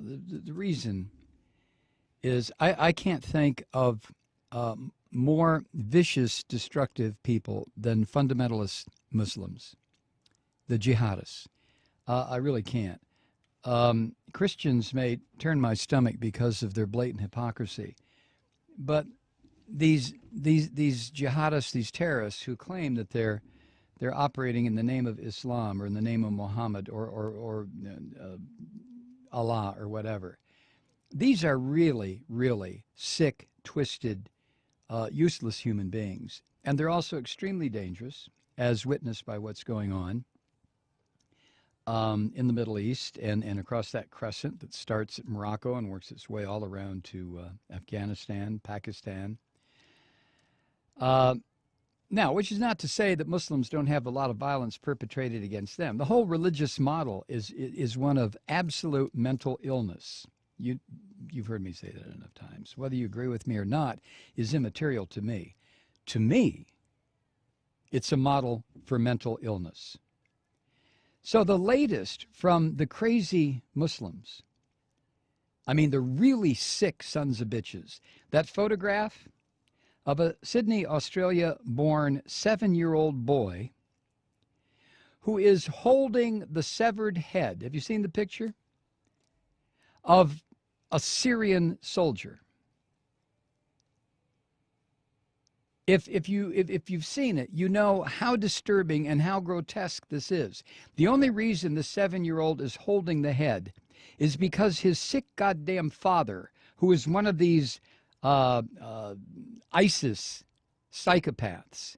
The reason is I can't think of more vicious, destructive people than fundamentalist Muslims, the jihadists. I really can't. Christians may turn my stomach because of their blatant hypocrisy, but these jihadists, these terrorists who claim that they're operating in the name of Islam or in the name of Muhammad or Allah or whatever, these are really, really sick, twisted, useless human beings. And they're also extremely dangerous, as witnessed by what's going on in the Middle East and across that crescent that starts at Morocco and works its way all around to Afghanistan, Pakistan. Now, which is not to say that Muslims don't have a lot of violence perpetrated against them. The whole religious model is one of absolute mental illness. You've heard me say that enough times. Whether you agree with me or not is immaterial to me. To me, it's a model for mental illness. So the latest from the crazy Muslims, I mean the really sick sons of bitches, that photograph of a Sydney, Australia-born 7-year-old boy who is holding the severed head. Have you seen the picture? Of a Syrian soldier. If you've seen it, you know how disturbing and how grotesque this is. The only reason the 7-year-old is holding the head is because his sick goddamn father, who is one of these ISIS psychopaths,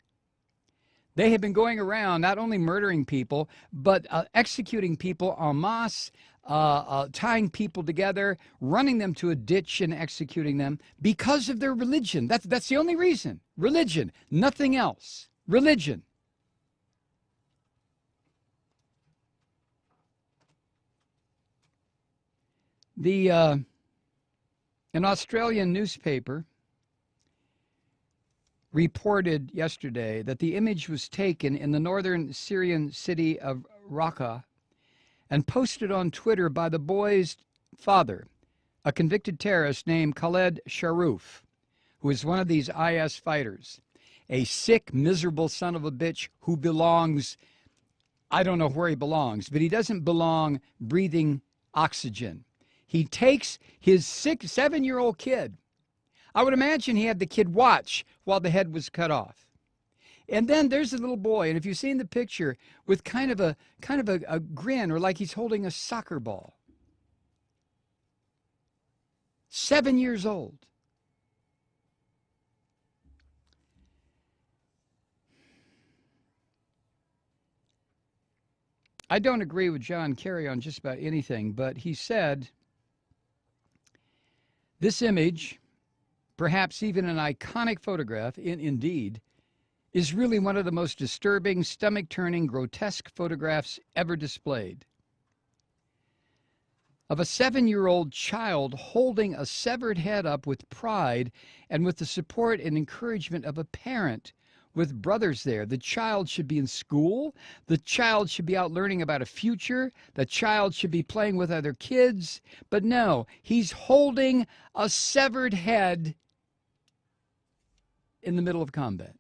they have been going around not only murdering people, but executing people en masse, tying people together, running them to a ditch and executing them because of their religion. That's the only reason. Religion, nothing else. Religion. An Australian newspaper reported yesterday that the image was taken in the northern Syrian city of Raqqa and posted on Twitter by the boy's father, a convicted terrorist named Khaled Sharoof, who is one of these IS fighters, a sick, miserable son of a bitch who belongs, I don't know where he belongs, but he doesn't belong breathing oxygen. He takes his 7-year-old kid. I would imagine he had the kid watch while the head was cut off. And then there's a little boy, and if you've seen the picture, with kind of a grin, or like he's holding a soccer ball. 7 years old. I don't agree with John Kerry on just about anything, but he said this image, perhaps even an iconic photograph, indeed, is really one of the most disturbing, stomach-turning, grotesque photographs ever displayed. Of a 7-year-old child holding a severed head up with pride and with the support and encouragement of a parent with brothers there. The child should be in school. The child should be out learning about a future. The child should be playing with other kids. But no, he's holding a severed head in the middle of combat.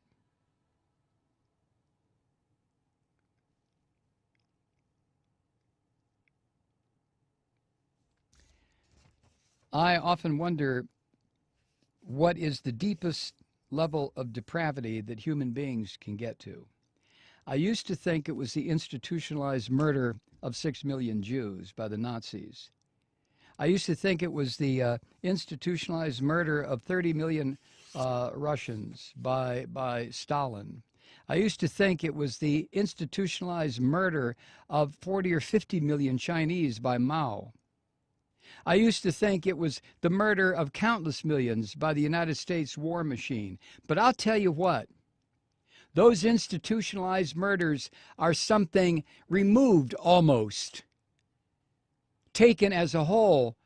I often wonder what is the deepest level of depravity that human beings can get to. I used to think it was the institutionalized murder of 6 million Jews by the Nazis. I used to think it was the institutionalized murder of 30 million Russians by Stalin. I used to think it was the institutionalized murder of 40 or 50 million Chinese by Mao. I used to think it was the murder of countless millions by the United States war machine. But I'll tell you what, those institutionalized murders are something removed almost, taken as a whole,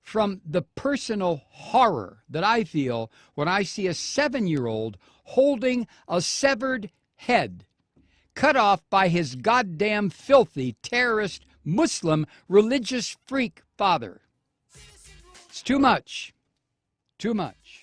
from the personal horror that I feel when I see a 7-year-old holding a severed head cut off by his goddamn filthy terrorist Muslim religious freak father. It's too much. Too much.